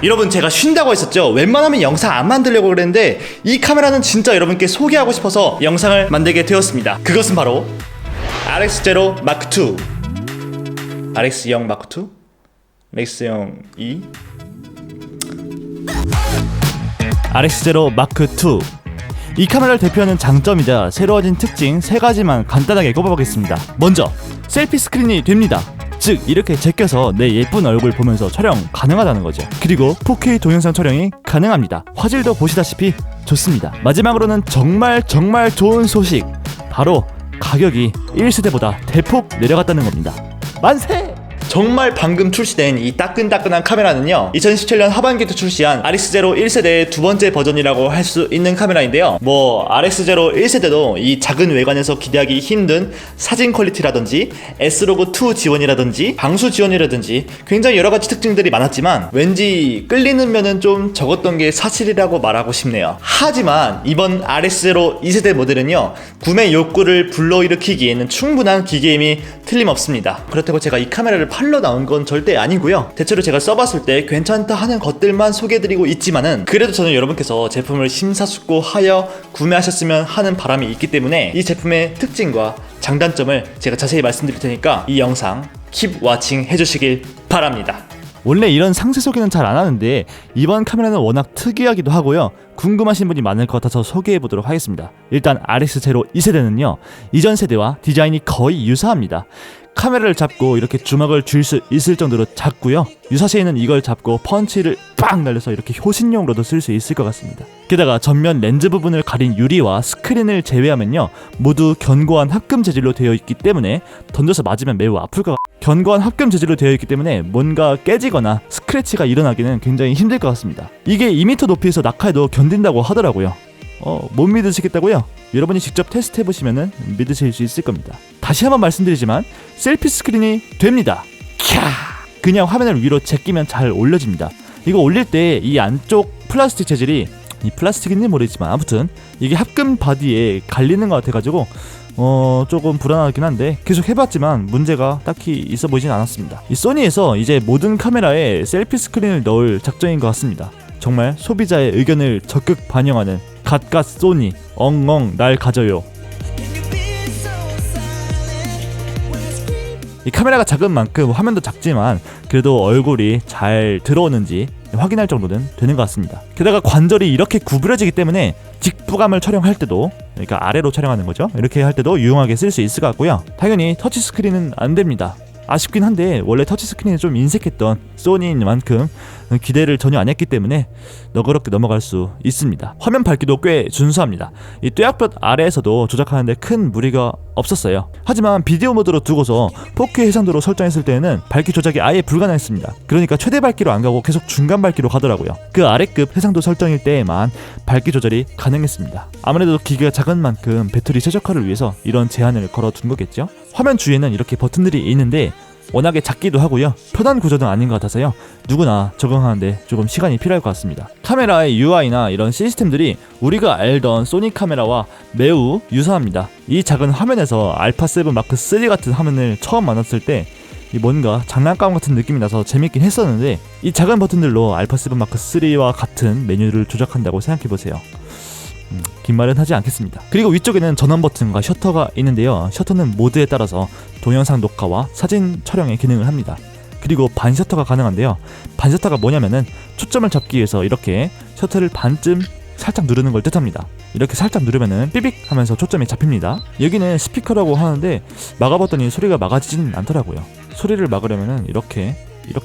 여러분, 제가 쉰다고 했었죠. 웬만하면 영상 안 만들려고 그랬는데 이 카메라는 진짜 여러분께 소개하고 싶어서 영상을 만들게 되었습니다. 그것은 바로 RX0 마크2, RX0 마크2, RX0 2, RX0 마크2. 이 카메라를 대표하는 장점이자 새로워진 특징 3가지만 간단하게 꼽아보겠습니다. 먼저 셀피 스크린이 됩니다. 즉 이렇게 제껴서 내 예쁜 얼굴 보면서 촬영 가능하다는 거죠. 그리고 4K 동영상 촬영이 가능합니다. 화질도 보시다시피 좋습니다. 마지막으로는 정말 좋은 소식, 바로 가격이 1세대보다 대폭 내려갔다는 겁니다. 만세! 정말 방금 출시된 이 따끈따끈한 카메라는요, 2017년 하반기에 출시한 RX0 1세대의 두 번째 버전이라고 할 수 있는 카메라인데요, RX0 1세대도 이 작은 외관에서 기대하기 힘든 사진 퀄리티라든지 S로그2 지원이라든지 방수 지원이라든지 굉장히 여러가지 특징들이 많았지만 왠지 끌리는 면은 좀 적었던 게 사실이라고 말하고 싶네요. 하지만 이번 RX0 2세대 모델은요, 구매 욕구를 불러일으키기에는 충분한 기계임이 틀림없습니다. 그렇다고 제가 이 카메라를 팔러 나온 건 절대 아니고요, 대체로 제가 써봤을 때 괜찮다 하는 것들만 소개해드리고 있지만은, 그래도 저는 여러분께서 제품을 심사숙고하여 구매하셨으면 하는 바람이 있기 때문에 이 제품의 특징과 장단점을 제가 자세히 말씀드릴 테니까 이 영상 킵 워칭 해주시길 바랍니다. 원래 이런 상세 소개는 잘 안 하는데 이번 카메라는 워낙 특이하기도 하고요, 궁금하신 분이 많을 것 같아서 소개해보도록 하겠습니다. 일단 RX0 2세대는요, 이전 세대와 디자인이 거의 유사합니다. 카메라를 잡고 이렇게 주먹을 쥘 수 있을 정도로 작고요, 유사시에는 이걸 잡고 펀치를 빵 날려서 이렇게 효신용으로도 쓸 수 있을 것 같습니다. 게다가 전면 렌즈 부분을 가린 유리와 스크린을 제외하면요, 모두 견고한 합금 재질로 되어 있기 때문에 던져서 맞으면 매우 아플 것 같습니다. 견고한 합금 재질로 되어 있기 때문에 뭔가 깨지거나 스크래치가 일어나기는 굉장히 힘들 것 같습니다. 이게 2m 높이에서 낙하에도 견딘다고 하더라고요. 못 믿으시겠다고요? 여러분이 직접 테스트해보시면 믿으실 수 있을 겁니다. 다시 한번 말씀드리지만 셀피 스크린이 됩니다. 그냥 화면을 위로 제끼면 잘 올려집니다. 이거 올릴 때 이 안쪽 플라스틱 재질이, 이 플라스틱인지 모르겠지만 아무튼 이게 합금 바디에 갈리는 것 같아가지고 조금 불안하긴 한데 계속 해봤지만 문제가 딱히 있어 보이진 않았습니다. 이 소니에서 이제 모든 카메라에 셀피 스크린을 넣을 작정인 것 같습니다. 정말 소비자의 의견을 적극 반영하는 갓갓 소니, 엉엉 날 가져요. 이 카메라가 작은 만큼 화면도 작지만 그래도 얼굴이 잘 들어오는지 확인할 정도는 되는 것 같습니다. 게다가 관절이 이렇게 구부려지기 때문에 직부감을 촬영할 때도, 그러니까 아래로 촬영하는 거죠, 이렇게 할 때도 유용하게 쓸 수 있을 것 같고요. 당연히 터치스크린은 안 됩니다. 아쉽긴 한데 원래 터치스크린이 좀 인색했던 소니인 만큼 기대를 전혀 안 했기 때문에 너그럽게 넘어갈 수 있습니다. 화면 밝기도 꽤 준수합니다. 이 뙤약볕 아래에서도 조작하는데 큰 무리가 없었어요. 하지만 비디오 모드로 두고서 4K 해상도로 설정했을 때는 밝기 조작이 아예 불가능했습니다. 그러니까 최대 밝기로 안 가고 계속 중간 밝기로 가더라고요. 그 아래급 해상도 설정일 때에만 밝기 조절이 가능했습니다. 아무래도 기계가 작은 만큼 배터리 최적화를 위해서 이런 제한을 걸어둔 거겠죠. 화면 주위에는 이렇게 버튼들이 있는데 워낙에 작기도 하고요, 편한 구조는 아닌 것 같아서요, 누구나 적응하는데 조금 시간이 필요할 것 같습니다. 카메라의 UI나 이런 시스템들이 우리가 알던 소니 카메라와 매우 유사합니다. 이 작은 화면에서 알파7 마크3 같은 화면을 처음 만났을 때 뭔가 장난감 같은 느낌이 나서 재밌긴 했었는데, 이 작은 버튼들로 알파7 마크3와 같은 메뉴를 조작한다고 생각해보세요. 긴 말은 하지 않겠습니다. 그리고 위쪽에는 전원 버튼과 셔터가 있는데요, 셔터는 모드에 따라서 동영상 녹화와 사진 촬영의 기능을 합니다. 그리고 반셔터가 가능한데요, 반셔터가 뭐냐면은 초점을 잡기 위해서 이렇게 셔터를 반쯤 살짝 누르는 걸 뜻합니다. 이렇게 살짝 누르면은 삐빅 하면서 초점이 잡힙니다. 여기는 스피커라고 하는데 막아봤더니 소리가 막아지진 않더라고요. 소리를 막으려면은 이렇게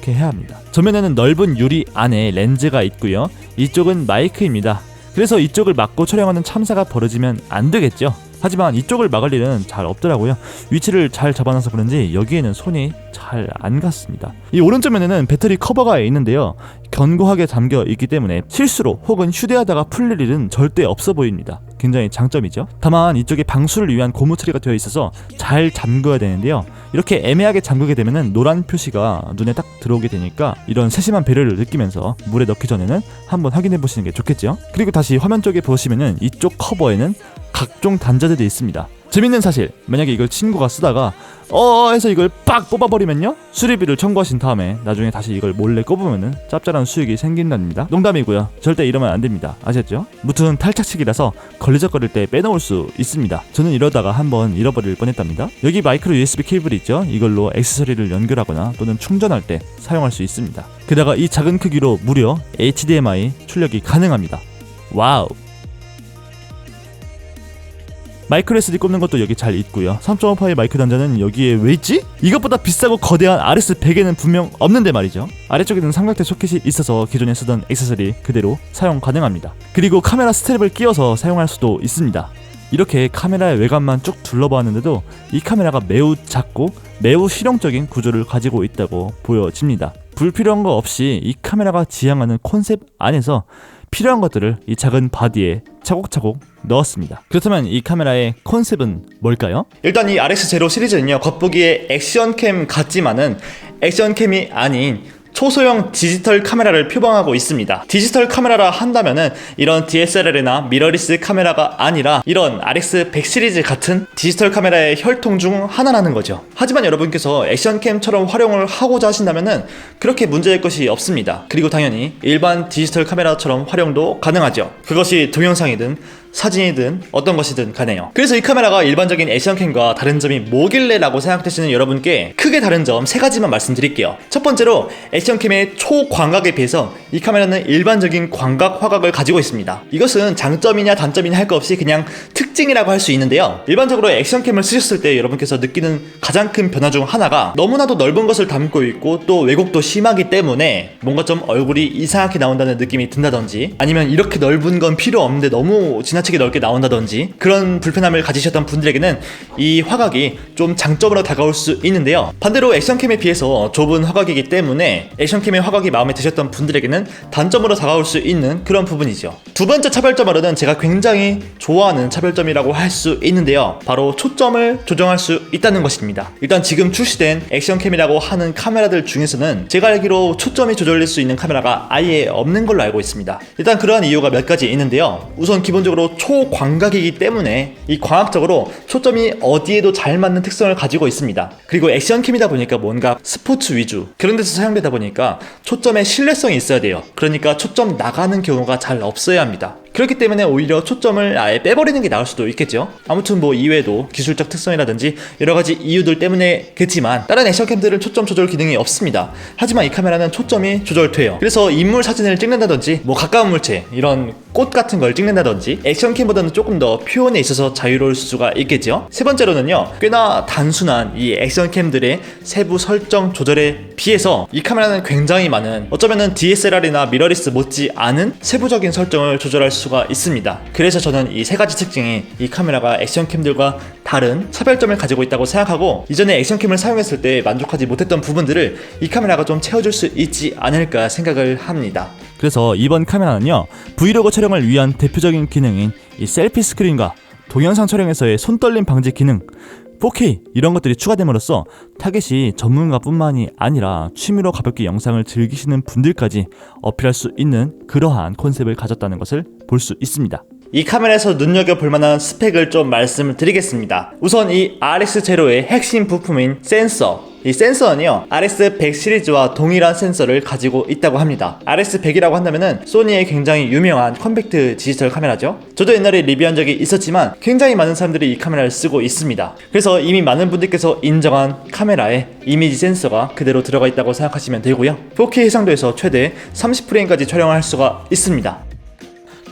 해야 합니다. 전면에는 넓은 유리 안에 렌즈가 있고요, 이쪽은 마이크입니다. 그래서 이쪽을 막고 촬영하는 참사가 벌어지면 안 되겠죠. 하지만 이쪽을 막을 일은 잘 없더라고요. 위치를 잘 잡아놔서 그런지 여기에는 손이 잘 안 갔습니다. 이 오른쪽 면에는 배터리 커버가 있는데요, 견고하게 잠겨 있기 때문에 실수로 혹은 휴대하다가 풀릴 일은 절대 없어 보입니다. 굉장히 장점이죠. 다만 이쪽에 방수를 위한 고무 처리가 되어 있어서 잘 잠궈야 되는데요, 이렇게 애매하게 잠그게 되면은 노란 표시가 눈에 딱 들어오게 되니까 이런 세심한 배려를 느끼면서 물에 넣기 전에는 한번 확인해 보시는 게 좋겠죠. 그리고 다시 화면 쪽에 보시면은 이쪽 커버에는 각종 단자들이 있습니다. 재밌는 사실, 만약에 이걸 친구가 쓰다가 해서 이걸 빡 뽑아버리면요, 수리비를 청구하신 다음에 나중에 다시 이걸 몰래 꼽으면은 짭짤한 수익이 생긴답니다. 농담이고요, 절대 이러면 안 됩니다. 아셨죠? 무튼 탈착식이라서 걸리적거릴 때 빼놓을 수 있습니다. 저는 이러다가 한번 잃어버릴 뻔했답니다. 여기 마이크로 USB 케이블이 있죠. 이걸로 액세서리를 연결하거나 또는 충전할 때 사용할 수 있습니다. 게다가 이 작은 크기로 무려 HDMI 출력이 가능합니다. 와우. 마이크로 SD 꼽는 것도 여기 잘 있고요. 3.5파이 마이크 단자는 여기에 왜 있지? 이것보다 비싸고 거대한 RS100에는 분명 없는데 말이죠. 아래쪽에는 삼각대 소켓이 있어서 기존에 쓰던 액세서리 그대로 사용 가능합니다. 그리고 카메라 스트랩을 끼워서 사용할 수도 있습니다. 이렇게 카메라의 외관만 쭉 둘러보았는데도 이 카메라가 매우 작고 매우 실용적인 구조를 가지고 있다고 보여집니다. 불필요한 거 없이 이 카메라가 지향하는 콘셉트 안에서 필요한 것들을 이 작은 바디에 차곡차곡 넣었습니다. 그렇다면 이 카메라의 컨셉은 뭘까요? 일단 이 RX0 시리즈는요, 겉보기에 액션캠 같지만은 액션캠이 아닌 초소형 디지털 카메라를 표방하고 있습니다. 디지털 카메라라 한다면은 이런 DSLR이나 미러리스 카메라가 아니라 이런 RX100 시리즈 같은 디지털 카메라의 혈통 중 하나라는 거죠. 하지만 여러분께서 액션캠처럼 활용을 하고자 하신다면은 그렇게 문제될 것이 없습니다. 그리고 당연히 일반 디지털 카메라처럼 활용도 가능하죠. 그것이 동영상이든 사진이든 어떤 것이든 가네요. 그래서 이 카메라가 일반적인 액션캠과 다른 점이 뭐길래 라고 생각되시는 여러분께 크게 다른 점 3가지만 말씀드릴게요. 첫 번째로 액션캠의 초광각에 비해서 이 카메라는 일반적인 광각 화각을 가지고 있습니다. 이것은 장점이냐 단점이냐 할 거 없이 그냥 특징이라고 할 수 있는데요, 일반적으로 액션캠을 쓰셨을 때 여러분께서 느끼는 가장 큰 변화 중 하나가 너무나도 넓은 것을 담고 있고 또 왜곡도 심하기 때문에 뭔가 좀 얼굴이 이상하게 나온다는 느낌이 든다든지, 아니면 이렇게 넓은 건 필요 없는데 너무 지나치게 넓게 나온다든지, 그런 불편함을 가지셨던 분들에게는 이 화각이 좀 장점으로 다가올 수 있는데요, 반대로 액션캠에 비해서 좁은 화각이기 때문에 액션캠의 화각이 마음에 드셨던 분들에게는 단점으로 다가올 수 있는 그런 부분이죠. 두 번째 차별점으로는 제가 굉장히 좋아하는 차별점이라고 할 수 있는데요, 바로 초점을 조정할 수 있다는 것입니다. 일단 지금 출시된 액션캠이라고 하는 카메라들 중에서는 제가 알기로 초점이 조절될 수 있는 카메라가 아예 없는 걸로 알고 있습니다. 일단 그러한 이유가 몇 가지 있는데요, 우선 기본적으로 초광각이기 때문에 이 광학적으로 초점이 어디에도 잘 맞는 특성을 가지고 있습니다. 그리고 액션캠이다 보니까 뭔가 스포츠 위주, 그런 데서 사용되다 보니까 초점에 신뢰성이 있어야 돼요. 그러니까 초점 나가는 경우가 잘 없어야 합니다. 그렇기 때문에 오히려 초점을 아예 빼버리는 게 나을 수도 있겠죠. 아무튼 뭐 이외에도 기술적 특성이라든지 여러가지 이유들 때문에겠지만 다른 액션캠들은 초점 조절 기능이 없습니다. 하지만 이 카메라는 초점이 조절돼요. 그래서 인물 사진을 찍는다든지 뭐 가까운 물체, 이런 꽃 같은 걸 찍는다든지 액션캠보다는 조금 더 표현에 있어서 자유로울 수가 있겠죠. 세 번째로는요, 꽤나 단순한 이 액션캠들의 세부 설정 조절에 비해서 이 카메라는 굉장히 많은, 어쩌면은 DSLR이나 미러리스 못지 않은 세부적인 설정을 조절할 수가 있습니다. 그래서 저는 이 3가지 특징이 이 카메라가 액션캠들과 다른 차별점을 가지고 있다고 생각하고, 이전에 액션캠을 사용했을 때 만족하지 못했던 부분들을 이 카메라가 좀 채워줄 수 있지 않을까 생각을 합니다. 그래서 이번 카메라는요, 브이로그 촬영을 위한 대표적인 기능인 이 셀피 스크린과 동영상 촬영에서의 손떨림 방지 기능, 4K 이런 것들이 추가됨으로써 타겟이 전문가뿐만이 아니라 취미로 가볍게 영상을 즐기시는 분들까지 어필할 수 있는 그러한 컨셉을 가졌다는 것을 볼 수 있습니다. 이 카메라에서 눈여겨볼 만한 스펙을 좀 말씀을 드리겠습니다. 우선 이 RX0의 핵심 부품인 센서, 이 센서는요, RX100 시리즈와 동일한 센서를 가지고 있다고 합니다. RX100이라고 한다면은 소니의 굉장히 유명한 컴팩트 디지털 카메라죠. 저도 옛날에 리뷰한 적이 있었지만 굉장히 많은 사람들이 이 카메라를 쓰고 있습니다. 그래서 이미 많은 분들께서 인정한 카메라에 이미지 센서가 그대로 들어가 있다고 생각하시면 되고요, 4K 해상도에서 최대 30프레임까지 촬영할 수가 있습니다.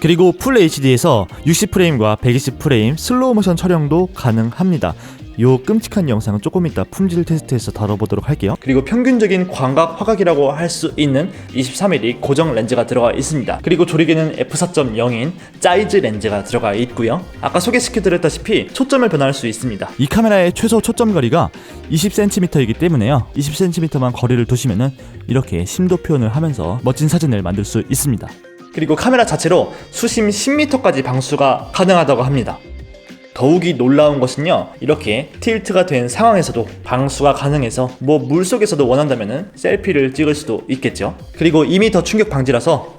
그리고 풀 HD에서 60프레임과 120프레임 슬로우 모션 촬영도 가능합니다. 요 끔찍한 영상은 조금 이따 품질 테스트에서 다뤄보도록 할게요. 그리고 평균적인 광각 화각이라고 할 수 있는 23mm 고정 렌즈가 들어가 있습니다. 그리고 조리개는 f4.0인 사이즈 렌즈가 들어가 있고요, 아까 소개시켜드렸다시피 초점을 변화할 수 있습니다. 이 카메라의 최소 초점 거리가 20cm이기 때문에요, 20cm만 거리를 두시면은 이렇게 심도 표현을 하면서 멋진 사진을 만들 수 있습니다. 그리고 카메라 자체로 수심 10m까지 방수가 가능하다고 합니다. 더욱이 놀라운 것은요, 이렇게 틸트가 된 상황에서도 방수가 가능해서 뭐 물속에서도 원한다면은 셀피를 찍을 수도 있겠죠. 그리고 2m 충격 방지라서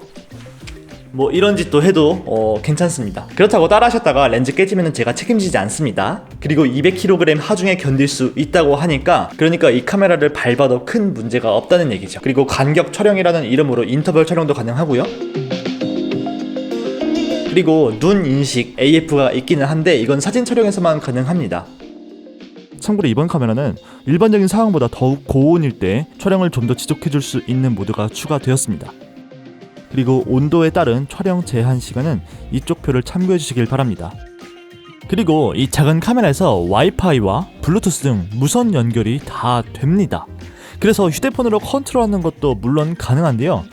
뭐 이런 짓도 해도 괜찮습니다. 그렇다고 따라하셨다가 렌즈 깨지면 제가 책임지지 않습니다. 그리고 200kg 하중에 견딜 수 있다고 하니까, 그러니까 이 카메라를 밟아도 큰 문제가 없다는 얘기죠. 그리고 간격 촬영이라는 이름으로 인터벌 촬영도 가능하고요. 그리고 눈 인식 AF가 있기는 한데 이건 사진 촬영에서만 가능합니다. 참고로 이번 카메라는 일반적인 상황보다 더욱 고온일 때 촬영을 좀 더 지속해줄 수 있는 모드가 추가되었습니다. 그리고 온도에 따른 촬영 제한 시간은 이쪽 표를 참고해 주시길 바랍니다. 그리고 이 작은 카메라에서 와이파이와 블루투스 등 무선 연결이 다 됩니다. 그래서 휴대폰으로 컨트롤하는 것도 물론 가능한데요.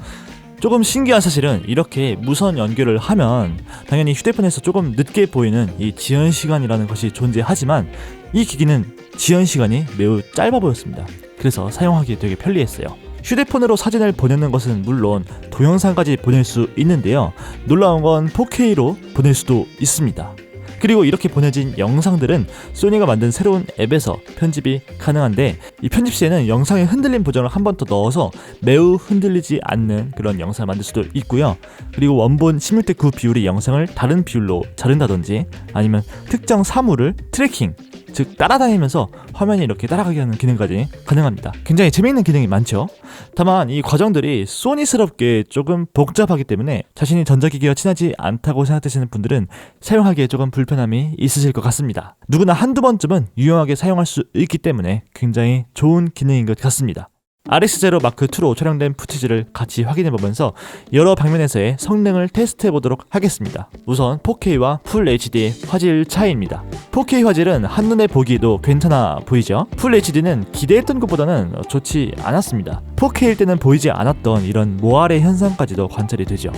조금 신기한 사실은 이렇게 무선 연결을 하면 당연히 휴대폰에서 조금 늦게 보이는 이 지연 시간이라는 것이 존재하지만 이 기기는 지연 시간이 매우 짧아 보였습니다. 그래서 사용하기 되게 편리했어요. 휴대폰으로 사진을 보내는 것은 물론 동영상까지 보낼 수 있는데요. 놀라운 건 4K로 보낼 수도 있습니다. 그리고 이렇게 보내진 영상들은 소니가 만든 새로운 앱에서 편집이 가능한데, 이 편집 시에는 영상의 흔들림 보정을 한 번 더 넣어서 매우 흔들리지 않는 그런 영상을 만들 수도 있고요. 그리고 원본 16:9 비율의 영상을 다른 비율로 자른다든지 아니면 특정 사물을 트래킹, 즉 따라다니면서 화면이 이렇게 따라가게 하는 기능까지 가능합니다. 굉장히 재미있는 기능이 많죠. 다만 이 과정들이 소니스럽게 조금 복잡하기 때문에 자신이 전자기기와 친하지 않다고 생각하시는 분들은 사용하기에 조금 불편함이 있으실 것 같습니다. 누구나 한두 번쯤은 유용하게 사용할 수 있기 때문에 굉장히 좋은 기능인 것 같습니다. RX0 마크2로 촬영된 푸티지를 같이 확인해보면서 여러 방면에서의 성능을 테스트해보도록 하겠습니다. 우선 4K와 풀 HD의 화질 차이입니다. 4K 화질은 한눈에 보기에도 괜찮아 보이죠? 풀 HD는 기대했던 것보다는 좋지 않았습니다. 4K일 때는 보이지 않았던 이런 모아레 현상까지도 관찰이 되죠.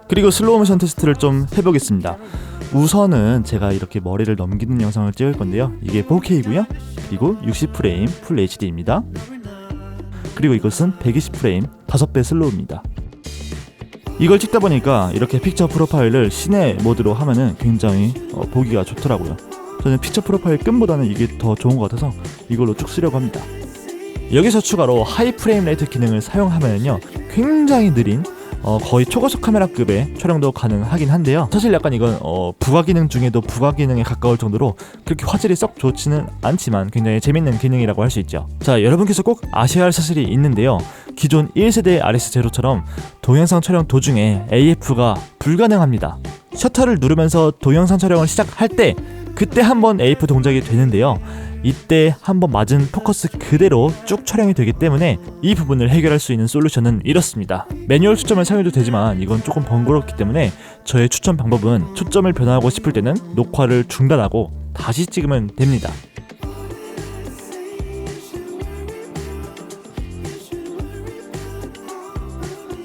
그리고 슬로우 모션 테스트를 좀 해보겠습니다. 우선은 제가 이렇게 머리를 넘기는 영상을 찍을 건데요. 이게 4K고요. 그리고 60프레임 풀 HD입니다. 그리고 이것은 120프레임 5배 슬로우입니다. 이걸 찍다 보니까 이렇게 픽처 프로파일을 시내 모드로 하면은 굉장히 보기가 좋더라고요. 저는 픽처 프로파일 끈보다는 이게 더 좋은 것 같아서 이걸로 쭉 쓰려고 합니다. 여기서 추가로 하이 프레임 레이트 기능을 사용하면요 굉장히 느린 거의 초고속 카메라급의 촬영도 가능하긴 한데요. 사실 약간 이건 부가 기능 중에도 부가 기능에 가까울 정도로 그렇게 화질이 썩 좋지는 않지만 굉장히 재밌는 기능이라고 할 수 있죠. 자, 여러분께서 꼭 아셔야 할 사실이 있는데요. 기존 1세대 RS0처럼 동영상 촬영 도중에 AF가 불가능합니다. 셔터를 누르면서 동영상 촬영을 시작할 때 그때 한번 AF 동작이 되는데요. 이때 한번 맞은 포커스 그대로 쭉 촬영이 되기 때문에 이 부분을 해결할 수 있는 솔루션은 이렇습니다. 매뉴얼 초점을 사용해도 되지만 이건 조금 번거롭기 때문에 저의 추천 방법은 초점을 변화하고 싶을 때는 녹화를 중단하고 다시 찍으면 됩니다.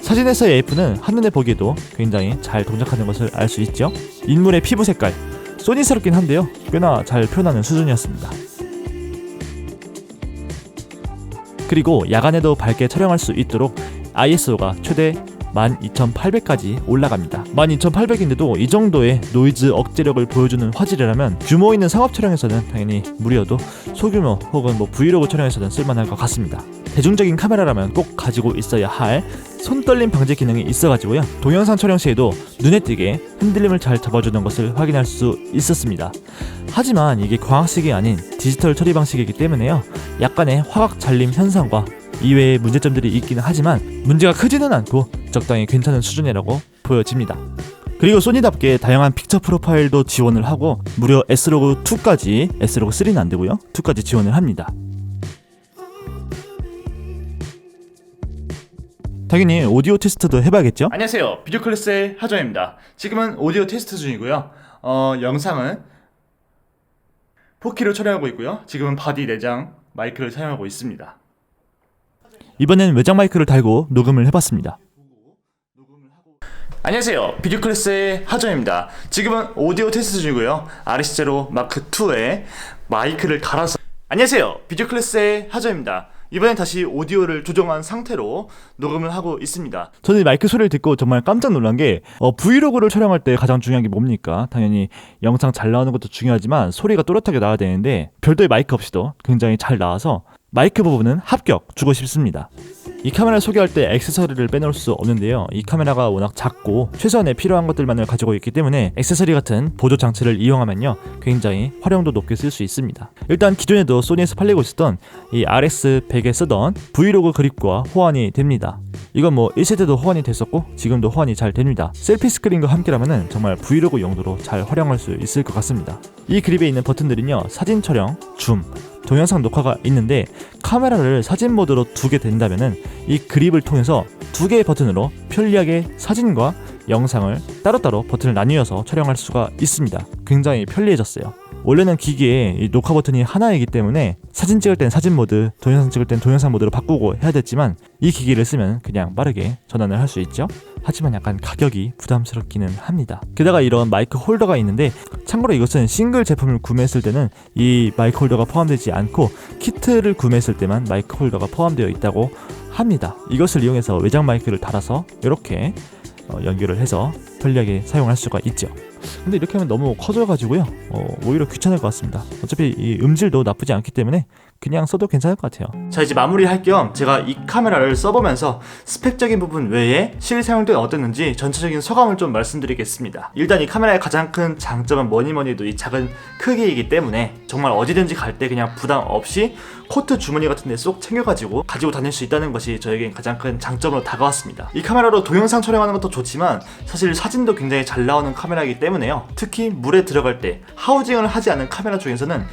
사진에서의 AF는 한눈에 보기에도 굉장히 잘 동작하는 것을 알 수 있죠. 인물의 피부 색깔, 소니스럽긴 한데요 꽤나 잘 표현하는 수준이었습니다. 그리고 야간에도 밝게 촬영할 수 있도록 ISO가 최대 12800까지 올라갑니다. 12800인데도 이 정도의 노이즈 억제력을 보여주는 화질이라면 규모 있는 상업 촬영에서는 당연히 무리여도 소규모 혹은 브이로그 촬영에서는 쓸만할 것 같습니다. 대중적인 카메라라면 꼭 가지고 있어야 할 손떨림 방지 기능이 있어가지고요. 동영상 촬영 시에도 눈에 띄게 흔들림을 잘 잡아주는 것을 확인할 수 있었습니다. 하지만 이게 광학식이 아닌 디지털 처리 방식이기 때문에요. 약간의 화각 잘림 현상과 이외의 문제점들이 있기는 하지만 문제가 크지는 않고 적당히 괜찮은 수준이라고 보여집니다. 그리고 소니답게 다양한 픽처 프로파일도 지원을 하고 무려 S로그2까지, S로그3는 안되고요 2까지 지원을 합니다. 당연히 오디오 테스트도 해봐야겠죠? 안녕하세요, 비디오 클래스의 하정입니다. 지금은 오디오 테스트 중이고요. 영상은 4K로 촬영하고 있고요. 지금은 바디 내장 마이크를 사용하고 있습니다. 이번엔 외장 마이크를 달고 녹음을 해봤습니다. 안녕하세요, 비디오 클래스의 하정입니다. 지금은 오디오 테스트 중이고요. RX0 마크2에 마이크를 갈아서 안녕하세요, 비디오 클래스의 하정입니다. 이번엔 다시 오디오를 조정한 상태로 녹음을 하고 있습니다. 저는 이 마이크 소리를 듣고 정말 깜짝 놀란 게 브이로그를 촬영할 때 가장 중요한 게 뭡니까? 당연히 영상 잘 나오는 것도 중요하지만 소리가 또렷하게 나와야 되는데 별도의 마이크 없이도 굉장히 잘 나와서 마이크 부분은 합격 주고 싶습니다. 이 카메라를 소개할 때 액세서리를 빼놓을 수 없는데요. 이 카메라가 워낙 작고 최소한의 필요한 것들만을 가지고 있기 때문에 액세서리 같은 보조 장치를 이용하면요 굉장히 활용도 높게 쓸 수 있습니다. 일단 기존에도 소니에서 팔리고 있었던 이 RX100에 쓰던 브이로그 그립과 호환이 됩니다. 이건 뭐 1세 때도 호환이 됐었고 지금도 호환이 잘 됩니다. 셀피 스크린과 함께라면 정말 브이로그 용도로 잘 활용할 수 있을 것 같습니다. 이 그립에 있는 버튼들은요 사진 촬영, 줌, 동영상 녹화가 있는데 카메라를 사진 모드로 두게 된다면은 이 그립을 통해서 두 개의 버튼으로 편리하게 사진과 영상을 따로따로 버튼을 나뉘어서 촬영할 수가 있습니다. 굉장히 편리해졌어요. 원래는 기기에 이 녹화 버튼이 하나이기 때문에 사진 찍을 땐 사진 모드, 동영상 찍을 땐 동영상 모드로 바꾸고 해야 됐지만 이 기기를 쓰면 그냥 빠르게 전환을 할 수 있죠. 하지만 약간 가격이 부담스럽기는 합니다. 게다가 이런 마이크 홀더가 있는데 참고로 이것은 싱글 제품을 구매했을 때는 이 마이크 홀더가 포함되지 않고 키트를 구매했을 때만 마이크 홀더가 포함되어 있다고 합니다. 이것을 이용해서 외장 마이크를 달아서 이렇게 연결을 해서 편리하게 사용할 수가 있죠. 근데 이렇게 하면 너무 커져가지고요 오히려 귀찮을 것 같습니다. 어차피 이 음질도 나쁘지 않기 때문에 그냥 써도 괜찮을 것 같아요. 자, 이제 마무리할 겸 제가 이 카메라를 써보면서 스펙적인 부분 외에 실사용 때 어땠는지 전체적인 소감을 좀 말씀드리겠습니다. 일단 이 카메라의 가장 큰 장점은 뭐니뭐니 해도 이 작은 크기이기 때문에 정말 어디든지 갈 때 그냥 부담 없이 코트 주머니 같은 데 쏙 챙겨가지고 가지고 다닐 수 있다는 것이 저에겐 가장 큰 장점으로 다가왔습니다. 이 카메라로 동영상 촬영하는 것도 좋지만 사실 사진도 굉장히 잘 나오는 카메라이기 때문에요. 특히 물에 들어갈 때 하우징을 하지 않은 카메라 중에서는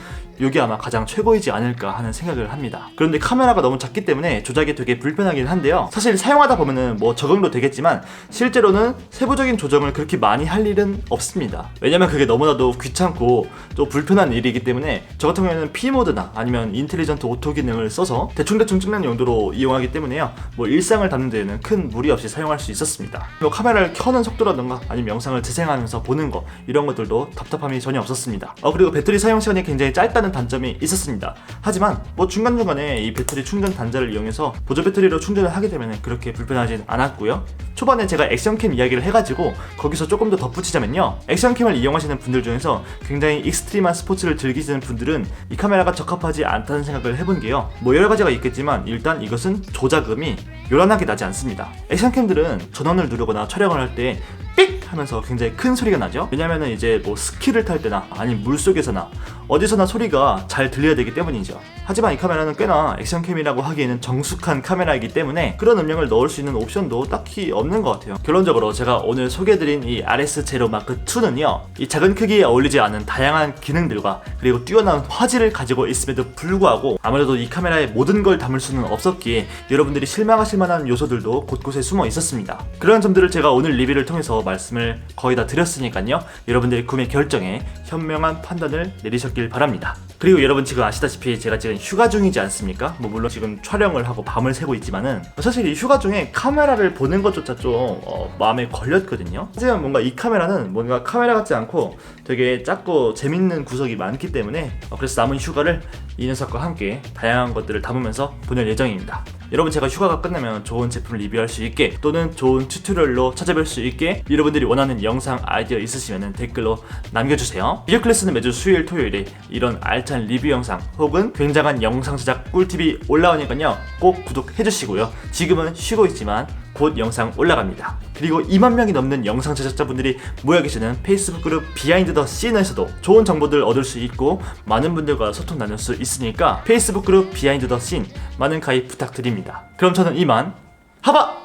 이게 아마 가장 최고이지 않을까 하는 생각을 합니다. 그런데 카메라가 너무 작기 때문에 조작이 되게 불편하긴 한데요. 사실 사용하다 보면은 뭐 적응도 되겠지만 실제로는 세부적인 조정을 그렇게 많이 할 일은 없습니다. 왜냐면 그게 너무나도 귀찮고 또 불편한 일이기 때문에 저 같은 경우에는 P모드나 아니면 인텔리전트 오토 기능을 써서 대충대충 찍는 용도로 이용하기 때문에요. 뭐 일상을 담는 데에는 큰 무리 없이 사용할 수 있었습니다. 뭐 카메라를 켜는 속도라든가 아니면 영상을 재생하면서 보는 거 이런 것들도 답답함이 전혀 없었습니다. 그리고 배터리 사용 시간이 굉장히 짧다는 단점이 있었습니다. 하지만 뭐 중간중간에 이 배터리 충전 단자를 이용해서 보조 배터리로 충전을 하게 되면 그렇게 불편하진 않았고요. 초반에 제가 액션캠 이야기를 해가지고 거기서 조금 더 덧붙이자면요, 액션캠을 이용하시는 분들 중에서 굉장히 익스트림한 스포츠를 즐기시는 분들은 이 카메라가 적합하지 않다는 생각을 해본 게요, 뭐 여러가지가 있겠지만 일단 이것은 조작음이 요란하게 나지 않습니다. 액션캠들은 전원을 누르거나 촬영을 할 때 삑! 하면서 굉장히 큰 소리가 나죠. 왜냐면은 이제 뭐 스키를 탈 때나 아니면 물속에서나 어디서나 소리가 잘 들려야 되기 때문이죠. 하지만 이 카메라는 꽤나 액션캠이라고 하기에는 정숙한 카메라이기 때문에 그런 음량을 넣을 수 있는 옵션도 딱히 없는 것 같아요. 결론적으로 제가 오늘 소개해드린 이 RS0 Mark2는요 이 작은 크기에 어울리지 않은 다양한 기능들과 그리고 뛰어난 화질을 가지고 있음에도 불구하고 아무래도 이 카메라에 모든 걸 담을 수는 없었기에 여러분들이 실망하실 만한 요소들도 곳곳에 숨어 있었습니다. 그런 점들을 제가 오늘 리뷰를 통해서 말씀을 거의 다 드렸으니까요, 여러분들의 구매 결정에 현명한 판단을 내리셨길 바랍니다. 그리고 여러분 지금 아시다시피 제가 지금 휴가 중이지 않습니까? 뭐 물론 지금 촬영을 하고 밤을 새고 있지만은 사실 이 휴가 중에 카메라를 보는 것조차 좀 마음에 걸렸거든요. 하지만 뭔가 이 카메라는 뭔가 카메라 같지 않고 되게 작고 재밌는 구석이 많기 때문에 그래서 남은 휴가를 이 녀석과 함께 다양한 것들을 담으면서 보낼 예정입니다. 여러분 제가 휴가가 끝나면 좋은 제품을 리뷰할 수 있게 또는 좋은 튜토리얼로 찾아뵐 수 있게 여러분들이 원하는 영상 아이디어 있으시면 댓글로 남겨주세요. 비디오 클래스는 매주 수요일 토요일에 이런 알찬 리뷰 영상 혹은 굉장한 영상 제작 꿀팁이 올라오니까요 꼭 구독해주시고요. 지금은 쉬고 있지만 곧 영상 올라갑니다. 그리고 2만 명이 넘는 영상 제작자분들이 모여 계시는 페이스북 그룹 비하인드 더 씬에서도 좋은 정보들 얻을 수 있고 많은 분들과 소통 나눌 수 있으니까 페이스북 그룹 비하인드 더 씬 많은 가입 부탁드립니다. 그럼 저는 이만 하바!